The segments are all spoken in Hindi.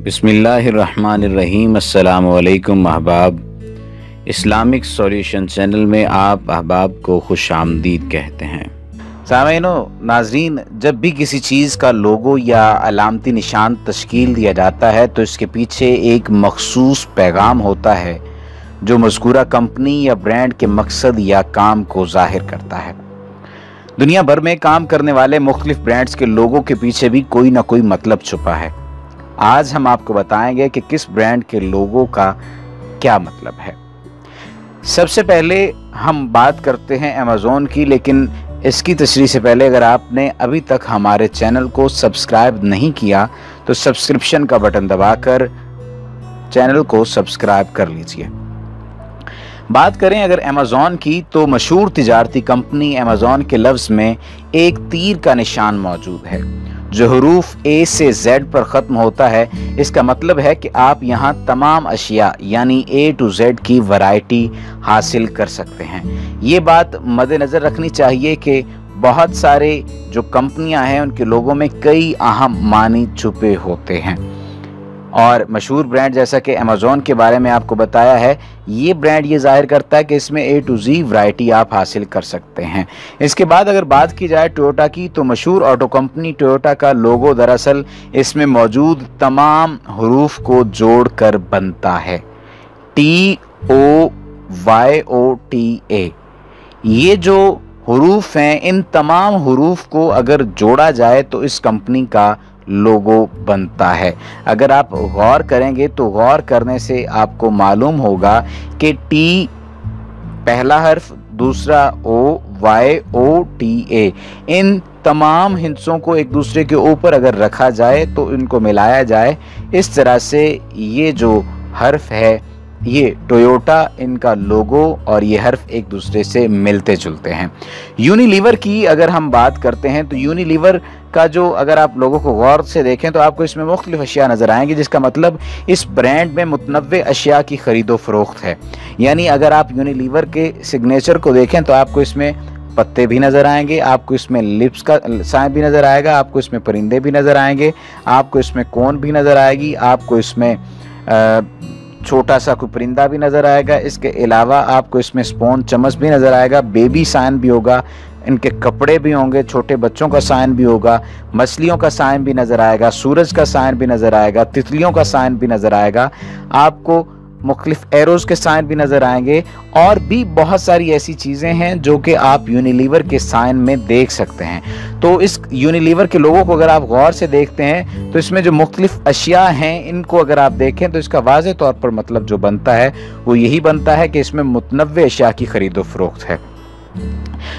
बिस्मिल्लाहिर्रहमानिर्रहीम। अस्सलामु अलैकुम अहबाब। इस्लामिक सॉल्यूशन चैनल में आप अहबाब को खुश आमदीद कहते हैं। सामईनो नाजरीन, जब भी किसी चीज़ का लोगो या अलामती निशान तश्कील दिया जाता है तो इसके पीछे एक मखसूस पैगाम होता है जो मज़कूरा कंपनी या ब्रांड के मकसद या काम को ज़ाहिर करता है। दुनिया भर में काम करने वाले मुख्तलिफ ब्रांड्स के लोगों के पीछे भी कोई ना कोई मतलब छुपा है। आज हम आपको बताएंगे कि किस ब्रांड के लोगो का क्या मतलब है। सबसे पहले हम बात करते हैं अमेज़ॉन की, लेकिन इसकी तशरीह से पहले अगर आपने अभी तक हमारे चैनल को सब्सक्राइब नहीं किया तो सब्सक्रिप्शन का बटन दबाकर चैनल को सब्सक्राइब कर लीजिए। बात करें अगर अमेज़ॉन की, तो मशहूर तिजारती कंपनी अमेज़ॉन के लफ्ज़ में एक तीर का निशान मौजूद है जो हरूफ ए से जेड पर ख़त्म होता है। इसका मतलब है कि आप यहाँ तमाम अशिया यानी ए टू जेड की वैरायटी हासिल कर सकते हैं। ये बात मद्देनज़र रखनी चाहिए कि बहुत सारे जो कंपनियां हैं उनके लोगों में कई अहम मानी छुपे होते हैं। और मशहूर ब्रांड जैसा कि अमेज़ॉन के बारे में आपको बताया है, ये ब्रांड ये जाहिर करता है कि इसमें ए टू जी वैरायटी आप हासिल कर सकते हैं। इसके बाद अगर बात की जाए टोयोटा की, तो मशहूर ऑटो कंपनी टोयोटा का लोगो दरअसल इसमें मौजूद तमाम हरूफ को जोड़कर बनता है। TOYOTA। ये जो हरूफ हैं, इन तमाम हरूफ को अगर जोड़ा जाए तो इस कंपनी का लोगो बनता है। अगर आप गौर करेंगे तो गौर करने से आपको मालूम होगा कि टी पहला हर्फ, दूसरा O, YOTA, इन तमाम हिस्सों को एक दूसरे के ऊपर अगर रखा जाए तो इनको मिलाया जाए, इस तरह से ये जो हर्फ है ये टोयोटा इनका लोगो और ये हर्फ एक दूसरे से मिलते जुलते हैं। यूनिलीवर की अगर हम बात करते हैं तो यूनिलीवर का जो अगर आप लोगों को गौर से देखें तो आपको इसमें मुख्तलिफ अशिया नज़र आएंगी, जिसका मतलब इस ब्रांड में मुतनव्वे अशिया की ख़रीदो फ़रोख्त है। यानी अगर आप यूनिलीवर के सिग्नेचर को देखें तो आपको इसमें पत्ते भी नज़र आएंगे, आपको इसमें लिप्स का साइन भी नज़र आएगा, आपको इसमें परिंदे भी नज़र आएंगे, आपको इसमें कोन भी नज़र आएगी, आपको इसमें छोटा सा कोई परिंदा भी नज़र आएगा। इसके अलावा आपको इसमें स्पून चम्मच भी नज़र आएगा, बेबी साइन भी होगा, इनके कपड़े भी होंगे, छोटे बच्चों का साइन भी होगा, मछलियों का साइन भी नज़र आएगा, सूरज का साइन भी नज़र आएगा, तितलियों का साइन भी नज़र आएगा, आपको मुख्तलिफ एरोज़ के साइन भी नज़र आएंगे। और भी बहुत सारी ऐसी चीज़ें हैं जो कि आप यूनिलीवर के साइन में देख सकते हैं। तो इस यूनिलीवर के लोगों को अगर आप गौर से देखते हैं तो इसमें जो मुख्तलिफ अशिया हैं इनको अगर आप देखें तो इसका वाज़ेह तौर पर मतलब जो बनता है वो यही बनता है कि इसमें मुतनव्वे अशिया की ख़रीदो फ़रोख्त है।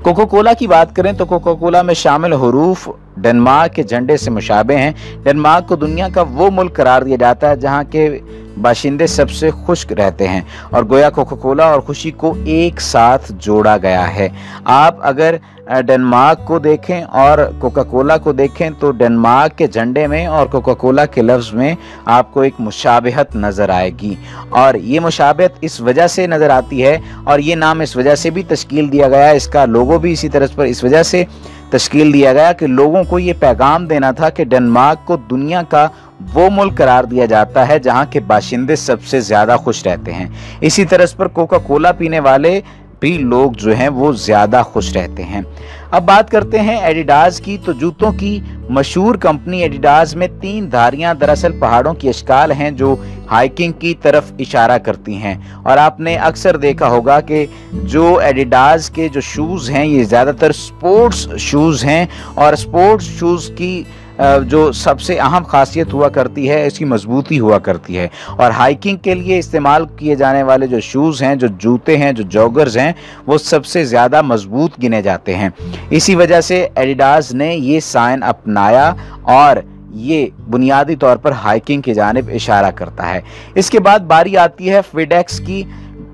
कोका कोला की बात करें तो कोका कोला में शामिल हरूफ डेनमार्क के झंडे से मुशाबे हैं। डेनमार्क को दुनिया का वो मुल्क करार दिया जाता है जहाँ के बाशिंदे सबसे खुश्क रहते हैं और गोया कोका कोला और खुशी को एक साथ जोड़ा गया है। आप अगर डेनमार्क को देखें और कोका कोला को देखें तो डेनमार्क के झंडे में और कोका कोला के लफ्ज़ में आपको एक मुशाबहत नज़र आएगी, और ये मुशाबहत इस वजह से नज़र आती है और ये नाम इस वजह से भी तश्कील दिया गया, इसका लोगो भी इसी तरह पर इस वजह से तश्कील दिया गया कि लोगों को ये पैगाम देना था कि डेनमार्क को दुनिया का वो मुल्क करार दिया जाता है जहाँ के बाशिंदे सबसे ज़्यादा खुश रहते हैं। इसी तरह पर कोका कोला पीने वाले भी लोग जो हैं वो ज़्यादा खुश रहते हैं। अब बात करते हैं एडिडास की, तो जूतों की मशहूर कंपनी एडिडास में 3 धारियां दरअसल पहाड़ों की अश्काल हैं जो हाइकिंग की तरफ इशारा करती हैं। और आपने अक्सर देखा होगा कि जो एडिडास के जो शूज़ हैं ये ज़्यादातर स्पोर्ट्स शूज़ हैं, और स्पोर्ट्स शूज़ की जो सबसे अहम खासियत हुआ करती है इसकी मजबूती हुआ करती है। और हाइकिंग के लिए इस्तेमाल किए जाने वाले जो शूज़ हैं, जो जूते हैं, जो जॉगर्स हैं, वो सबसे ज़्यादा मजबूत गिने जाते हैं। इसी वजह से एडिडास ने ये साइन अपनाया और ये बुनियादी तौर पर हाइकिंग की जानिब इशारा करता है। इसके बाद बारी आती है FedEx की।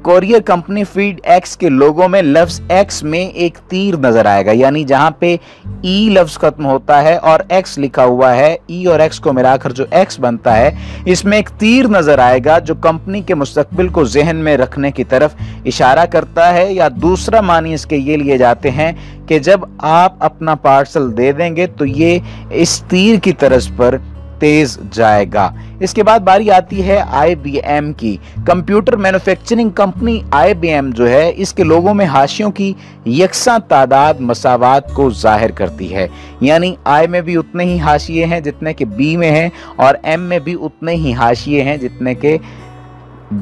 कोरियर कंपनी FedEx के लोगों में लफ्ज़ X में एक तीर नज़र आएगा, यानी जहाँ पे E लफ्ज़ ख़त्म होता है और X लिखा हुआ है, E और X को मिलाकर जो X बनता है इसमें एक तीर नज़र आएगा जो कंपनी के मुस्तकबिल को जहन में रखने की तरफ इशारा करता है। या दूसरा मानी इसके ये लिए जाते हैं कि जब आप अपना पार्सल दे देंगे तो ये इस तीर की तरफ पर तेज जाएगा। इसके बाद बारी आती है IBM की। कंप्यूटर मैन्युफैक्चरिंग कंपनी IBM जो है, इसके लोगों में हाशियों की यकसा तादाद मसावात को जाहिर करती है। यानी I में भी उतने ही हाशिए हैं जितने के B में हैं, और M में भी उतने ही हाशिए हैं जितने के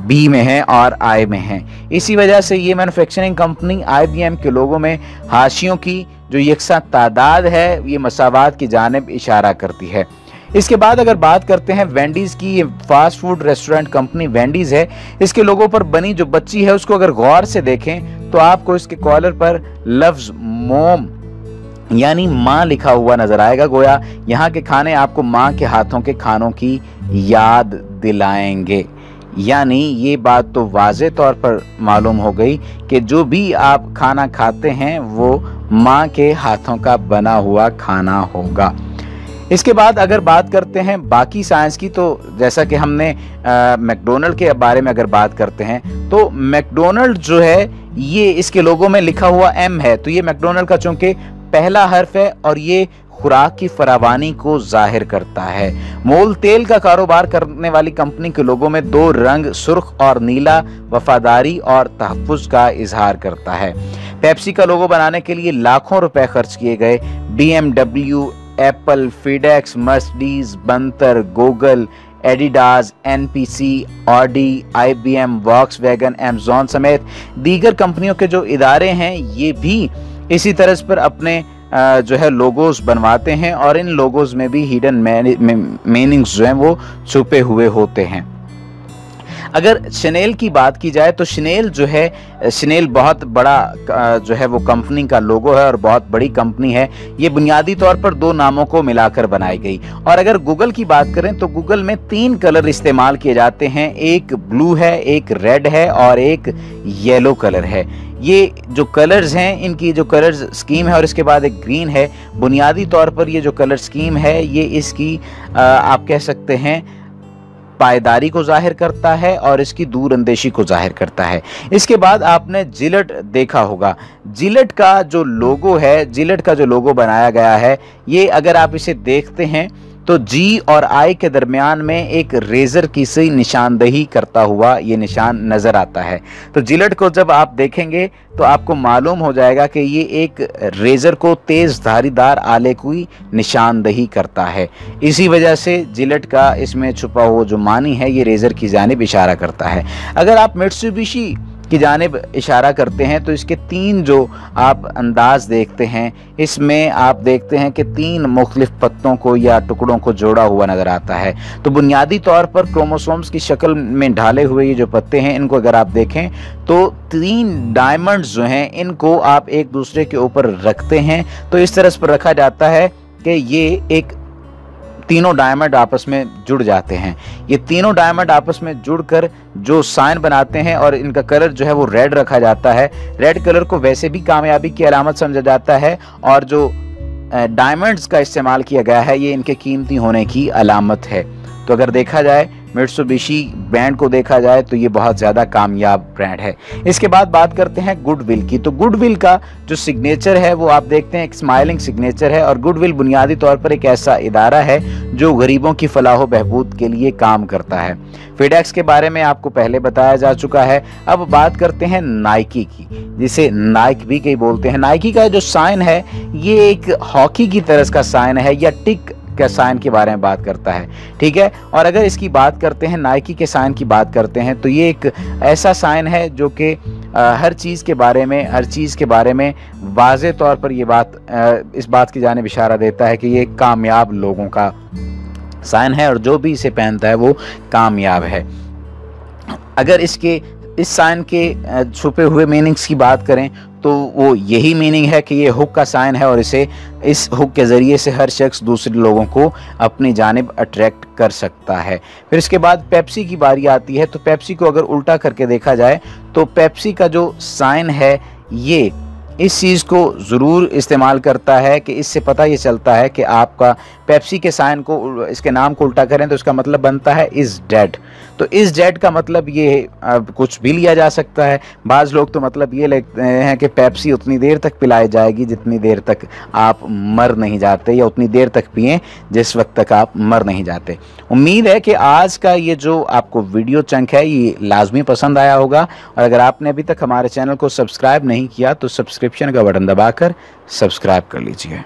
B में हैं और I में हैं। इसी वजह से ये मैन्युफैक्चरिंग कंपनी IBM के लोगों में हाशियों की जो यकसा तादाद है, ये मसावात की जानिब इशारा करती है। इसके बाद अगर बात करते हैं वेंडीज़ की, ये fast food restaurant company Wendy's है। इसके लोगों पर बनी जो बच्ची है उसको अगर गौर से देखें तो आपको इसके कॉलर पर लफ्ज़ मोम यानी माँ लिखा हुआ नजर आएगा। गोया यहाँ के खाने आपको माँ के हाथों के खानों की याद दिलाएंगे। यानी ये बात तो वाज़े तौर पर मालूम हो गई कि जो भी आप खाना खाते हैं वो माँ के हाथों का बना हुआ खाना होगा। इसके बाद अगर बात करते हैं बाकी साइंस की, तो जैसा कि हमने मैकडोनल्ड के बारे में अगर बात करते हैं तो मैकडोनल्ड जो है ये इसके लोगों में लिखा हुआ M है, तो ये मैकडोनल्ड का चूंकि पहला हर्फ है और ये खुराक की फरावानी को जाहिर करता है। मोल तेल का कारोबार करने वाली कंपनी के लोगों में दो रंग सुर्ख और नीला वफादारी और तहफ़्फ़ुज़ का इजहार करता है। पेप्सी का लोगो बनाने के लिए लाखों रुपए खर्च किए गए। BMW, एप्पल, फीडेक्स, मर्सिडीज, बंतर, Google, Adidas, NPC, Audi, IBM, Volkswagen, Amazon समेत दीगर कंपनियों के जो इदारे हैं ये भी इसी तरह पर अपने जो है लोगोस बनवाते हैं, और इन लोगोस में भी हिडन मीनिंग्स जो हैं वो छुपे हुए होते हैं। अगर शनेल की बात की जाए तो शनेल जो है, शनेल बहुत बड़ा जो है वो कंपनी का लोगो है और बहुत बड़ी कंपनी है। ये बुनियादी तौर पर दो नामों को मिलाकर बनाई गई। और अगर गूगल की बात करें तो गूगल में 3 कलर इस्तेमाल किए जाते हैं, एक ब्लू है, एक रेड है और एक येलो कलर है। ये जो कलर्स हैं, इनकी जो कलर्स स्कीम है और इसके बाद एक ग्रीन है। बुनियादी तौर पर ये जो कलर स्कीम है ये इसकी आप कह सकते हैं पायदारी को जाहिर करता है और इसकी दूरअंदेशी को जाहिर करता है। इसके बाद आपने जिलेट देखा होगा। जिलेट का जो लोगो है, जिलेट का जो लोगो बनाया गया है, ये अगर आप इसे देखते हैं तो G और I के दरमियान में एक रेजर की सी निशानदही करता हुआ ये निशान नजर आता है। तो जिलेट को जब आप देखेंगे तो आपको मालूम हो जाएगा कि ये एक रेजर को तेज धारीदार आले की निशानदही करता है। इसी वजह से जिलेट का इसमें छुपा हुआ जो मानी है ये रेजर की जानिब इशारा करता है। अगर आप मित्सुबिशी की जानिब इशारा करते हैं तो इसके 3 जो आप अंदाज देखते हैं, इसमें आप देखते हैं कि 3 मुख्तलिफ पत्तों को या टुकड़ों को जोड़ा हुआ नज़र आता है। तो बुनियादी तौर पर क्रोमोसोम्स की शक्ल में ढाले हुए ये जो पत्ते हैं, इनको अगर आप देखें तो 3 डायमंड्स जो हैं इनको आप एक दूसरे के ऊपर रखते हैं तो इस तरह पर रखा जाता है कि ये एक तीनों डायमंड आपस में जुड़ जाते हैं। ये तीनों डायमंड आपस में जुड़कर जो साइन बनाते हैं और इनका कलर जो है वो रेड रखा जाता है। रेड कलर को वैसे भी कामयाबी की अलामत समझा जाता है और जो डायमंड्स का इस्तेमाल किया गया है ये इनके कीमती होने की अलामत है। तो अगर देखा जाए मित्सुबिशी ब्रांड को देखा जाए तो ये बहुत ज़्यादा कामयाब ब्रांड है। इसके बाद बात करते हैं गुडविल की। तो गुडविल का जो सिग्नेचर है वो आप देखते हैं एक स्माइलिंग सिग्नेचर है और गुडविल बुनियादी तौर पर एक ऐसा इदारा है जो गरीबों की फलाह बहबूद के लिए काम करता है। फीडेक्स के बारे में आपको पहले बताया जा चुका है। अब बात करते हैं नाइकी की, जिसे नाइक भी कई बोलते हैं। नाइकी का जो साइन है ये एक हॉकी की तरह का साइन है या टिक का साइन के बारे में बात करता है, ठीक है। और अगर इसकी बात करते हैं, नाइकी के साइन की बात करते हैं तो ये एक ऐसा साइन है जो कि हर चीज़ के बारे में वाज़े तौर पर ये बात इस बात की जानिब इशारा देता है कि ये कामयाब लोगों का साइन है और जो भी इसे पहनता है वो कामयाब है। अगर इस साइन के छुपे हुए मीनिंग्स की बात करें तो वो यही मीनिंग है कि ये हुक का साइन है और इस हुक के ज़रिए से हर शख्स दूसरे लोगों को अपनी जानिब अट्रैक्ट कर सकता है। फिर इसके बाद पेप्सी की बारी आती है। तो पेप्सी को अगर उल्टा करके देखा जाए तो पेप्सी का जो साइन है ये इस चीज़ को ज़रूर इस्तेमाल करता है कि इससे पता ये चलता है कि आपका पेप्सी के साइन को, इसके नाम को उल्टा करें तो इसका मतलब बनता है इज डेड। तो इज डेड का मतलब ये कुछ भी लिया जा सकता है। बाज़ लोग तो मतलब ये लेते हैं कि पेप्सी उतनी देर तक पिलाई जाएगी जितनी देर तक आप मर नहीं जाते, या उतनी देर तक पिएं जिस वक्त तक आप मर नहीं जाते। उम्मीद है कि आज का ये जो आपको वीडियो चंक है ये लाजमी पसंद आया होगा, और अगर आपने अभी तक हमारे चैनल को सब्सक्राइब नहीं किया तो सब्सक्रिप्शन का बटन दबाकर सब्सक्राइब कर लीजिए।